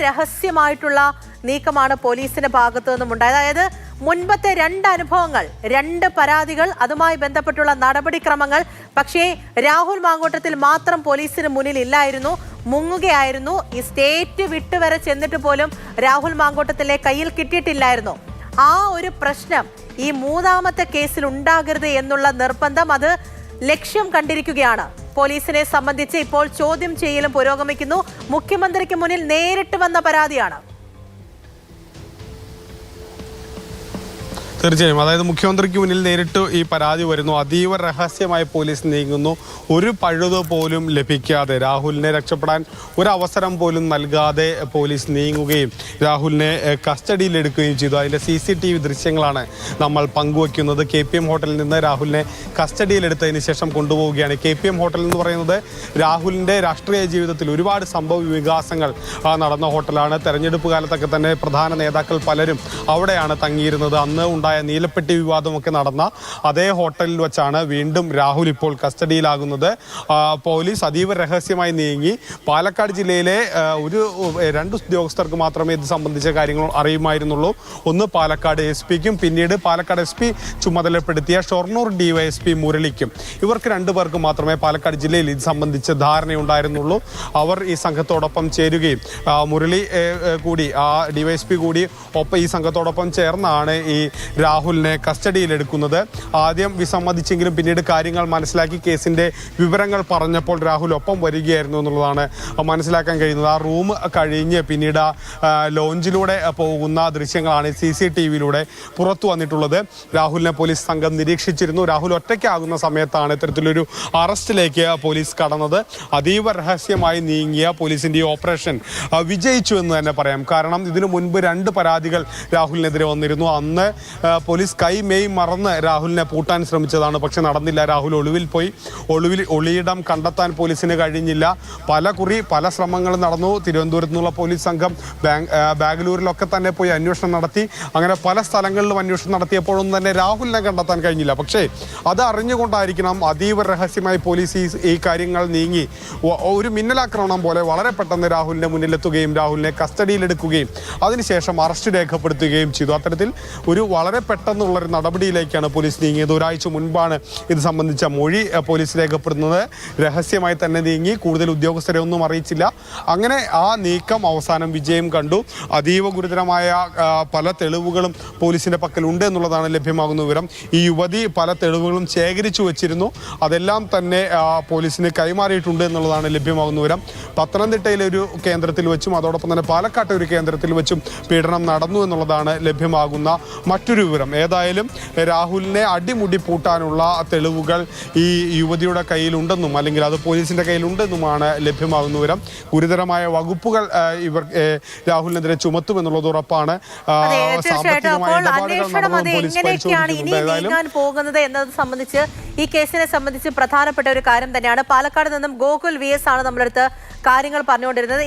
രഹസ്യമായിട്ടുള്ള നീക്കമാണ് പോലീസിന്റെ ഭാഗത്തു നിന്നും ഉണ്ടായത്. അതായത് മുൻപത്തെ 2 അനുഭവങ്ങൾ, 2 പരാതികൾ, അതുമായി ബന്ധപ്പെട്ടുള്ള നടപടിക്രമങ്ങൾ പക്ഷേ രാഹുൽ മാങ്കൂട്ടത്തിൽ മാത്രം പോലീസിന് മുന്നിൽ ഇല്ലായിരുന്നു, മുങ്ങുകയായിരുന്നു. ഈ സ്റ്റേറ്റ് വിട്ടുവരെ ചെന്നിട്ട് പോലും രാഹുൽ മാങ്കൂട്ടത്തിലെ കയ്യിൽ കിട്ടിയിട്ടില്ലായിരുന്നു. ആ ഒരു പ്രശ്നം ഈ 3ാമത്തെ കേസിൽ ഉണ്ടാകരുത് എന്നുള്ള നിർബന്ധം അത് ലക്ഷ്യം കണ്ടിരിക്കുകയാണ്. പോലീസിനെ സംബന്ധിച്ച് ഇപ്പോൾ ചോദ്യം ചെയ്യലും പുരോഗമിക്കുന്നു. മുഖ്യമന്ത്രിക്ക് മുന്നിൽ നേരിട്ട് വന്ന പരാതിയാണ്. തീർച്ചയായും, അതായത് മുഖ്യമന്ത്രിക്ക് മുന്നിൽ നേരിട്ട് ഈ പരാതി വരുന്നു. അതീവ രഹസ്യമായി പോലീസ് നീങ്ങുന്നു. ഒരു പഴുത് പോലും ലഭിക്കാതെ, രാഹുലിനെ രക്ഷപ്പെടാൻ ഒരവസരം പോലും നൽകാതെ പോലീസ് നീങ്ങുകയും രാഹുലിനെ കസ്റ്റഡിയിലെടുക്കുകയും ചെയ്തു. അതിൻ്റെ CCTV ദൃശ്യങ്ങളാണ് നമ്മൾ പങ്കുവയ്ക്കുന്നത്. KPM ഹോട്ടലിൽ നിന്ന് രാഹുലിനെ കസ്റ്റഡിയിലെടുത്തതിന് ശേഷം കൊണ്ടുപോവുകയാണ്. KPM ഹോട്ടൽ എന്ന് പറയുന്നത് രാഹുലിൻ്റെ രാഷ്ട്രീയ ജീവിതത്തിൽ ഒരുപാട് സംഭവ വികാസങ്ങൾ നടന്ന ഹോട്ടലാണ്. തെരഞ്ഞെടുപ്പ് കാലത്തൊക്കെ തന്നെ പ്രധാന നേതാക്കൾ പലരും അവിടെയാണ് തങ്ങിയിരുന്നത്. അന്ന് ഉണ്ടായ നീലപ്പെട്ടി വിവാദമൊക്കെ നടന്ന അതേ ഹോട്ടലിൽ വെച്ചാണ് വീണ്ടും രാഹുൽ ഇപ്പോൾ കസ്റ്റഡിയിലാകുന്നത്. പോലീസ് അതീവ രഹസ്യമായി നീങ്ങി. പാലക്കാട് ജില്ലയിലെ 2 ഉദ്യോഗസ്ഥർക്ക് മാത്രമേ ഇത് സംബന്ധിച്ച കാര്യങ്ങൾ അറിയുമായിരുന്നുള്ളൂ. ഒന്ന് പാലക്കാട് SP-ക്കും പിന്നീട് പാലക്കാട് SP ചുമതലപ്പെടുത്തിയ ഷൊർണൂർ DYSP മുരളിക്കും. ഇവർക്ക് 2 പേർക്ക് മാത്രമേ പാലക്കാട് ജില്ലയിൽ ഇത് സംബന്ധിച്ച് ധാരണയുണ്ടായിരുന്നുള്ളൂ. അവർ ഈ സംഘത്തോടൊപ്പം ചേരുകയും മുരളി കൂടി, DYSP കൂടി ഒപ്പം ഈ സംഘത്തോടൊപ്പം ചേർന്നാണ് ഈ രാഹുലിനെ കസ്റ്റഡിയിലെടുക്കുന്നത്. ആദ്യം വിസമ്മതിച്ചെങ്കിലും പിന്നീട് കാര്യങ്ങൾ മനസ്സിലാക്കി കേസിൻ്റെ വിവരങ്ങൾ പറഞ്ഞപ്പോൾ രാഹുൽ ഒപ്പം വരികയായിരുന്നു എന്നുള്ളതാണ് മനസ്സിലാക്കാൻ കഴിയുന്നത്. ആ റൂം കഴിഞ്ഞ് പിന്നീട് ലോഞ്ചിലൂടെ പോകുന്ന ദൃശ്യങ്ങളാണ് CCTVയിലൂടെ പുറത്തു വന്നിട്ടുള്ളത്. രാഹുലിനെ പോലീസ് സംഘം നിരീക്ഷിച്ചിരുന്നു. രാഹുൽ ഒറ്റയ്ക്കാകുന്ന സമയത്താണ് ഇത്തരത്തിലൊരു അറസ്റ്റിലേക്ക് പോലീസ് കടന്നത്. അതീവ രഹസ്യമായി നീങ്ങിയ പോലീസിൻ്റെ ഈ ഓപ്പറേഷൻ വിജയിച്ചു എന്ന് തന്നെ പറയാം. കാരണം ഇതിനു മുൻപ് 2 പരാതികൾ രാഹുലിനെതിരെ വന്നിരുന്നു. അന്ന് പോലീസ് കൈമേയ് മറന്ന് രാഹുലിനെ പൂട്ടാൻ ശ്രമിച്ചതാണ്, പക്ഷെ നടന്നില്ല. രാഹുൽ ഒളിവിൽ പോയി. ഒളിയിടം കണ്ടെത്താൻ പോലീസിന് കഴിഞ്ഞില്ല. പല ശ്രമങ്ങളും നടന്നു. തിരുവനന്തപുരത്ത് നിന്നുള്ള പോലീസ് സംഘം ബാംഗ്ലൂരിലൊക്കെ തന്നെ പോയി അന്വേഷണം നടത്തി. അങ്ങനെ പല സ്ഥലങ്ങളിലും അന്വേഷണം നടത്തിയപ്പോഴൊന്നും തന്നെ രാഹുലിനെ കണ്ടെത്താൻ കഴിഞ്ഞില്ല. പക്ഷേ അത് അറിഞ്ഞുകൊണ്ടായിരിക്കണം അതീവ രഹസ്യമായി പോലീസ് ഈ കാര്യങ്ങൾ നീങ്ങി ഒരു മിന്നലാക്രമണം പോലെ വളരെ പെട്ടെന്ന് രാഹുലിന്റെ മുന്നിലെത്തുകയും രാഹുലിനെ കസ്റ്റഡിയിലെടുക്കുകയും അതിനുശേഷം അറസ്റ്റ് രേഖപ്പെടുത്തുകയും ചെയ്തു. അത്തരത്തിൽ ഒരു വളരെ പെട്ടെന്നുള്ളൊരു നടപടിയിലേക്കാണ് പോലീസ് നീങ്ങിയത്. ഒരാഴ്ച മുൻപാണ് ഇത് സംബന്ധിച്ച മൊഴി പോലീസ് രേഖപ്പെടുത്തുന്നത്. രഹസ്യമായി തന്നെ നീങ്ങി, കൂടുതൽ ഉദ്യോഗസ്ഥരെ ഒന്നും അറിയിച്ചില്ല. അങ്ങനെ ആ നീക്കം അവസാനം വിജയം കണ്ടു. അതീവ ഗുരുതരമായ പല തെളിവുകളും പോലീസിന്റെ പക്കലുണ്ട് എന്നുള്ളതാണ് ലഭ്യമാകുന്ന വിവരം. ഈ യുവതി പല തെളിവുകളും ശേഖരിച്ചു വെച്ചിരുന്നു. അതെല്ലാം തന്നെ പോലീസിന് കൈമാറിയിട്ടുണ്ട് എന്നുള്ളതാണ് ലഭ്യമാകുന്ന വിവരം. പത്തനംതിട്ടയിലെ ഒരു കേന്ദ്രത്തിൽ വെച്ചും അതോടൊപ്പം തന്നെ പാലക്കാട്ടെ ഒരു കേന്ദ്രത്തിൽ വെച്ചും പീഡനം നടന്നു എന്നുള്ളതാണ് ലഭ്യമാകുന്ന മറ്റൊരു വിവരം. ഏതായാലും രാഹുലിനെ അടിമുടി പൂട്ടാനുള്ള തെളിവുകൾ ഈ യുവതിയുടെ കയ്യിലുണ്ടെന്നും അല്ലെങ്കിൽ അത് പോലീസിന്റെ കയ്യിലുണ്ടെന്നുമാണ് ലഭ്യമാകുന്ന വിവരം. ഗുരുതരമായ വകുപ്പുകൾ ഇവർ രാഹുലിനെതിരെ ചുമത്തുമെന്നുള്ളത് ഉറപ്പാണ്. പോകുന്നത് എന്നത് സംബന്ധിച്ച്, ഈ കേസിനെ സംബന്ധിച്ച് പ്രധാനപ്പെട്ട ഒരു കാര്യം തന്നെയാണ്. പാലക്കാട് നിന്നും ഗോകുൽ VS ആണ് നമ്മളടുത്ത് കാര്യങ്ങൾ പറഞ്ഞുകൊണ്ടിരുന്നത്.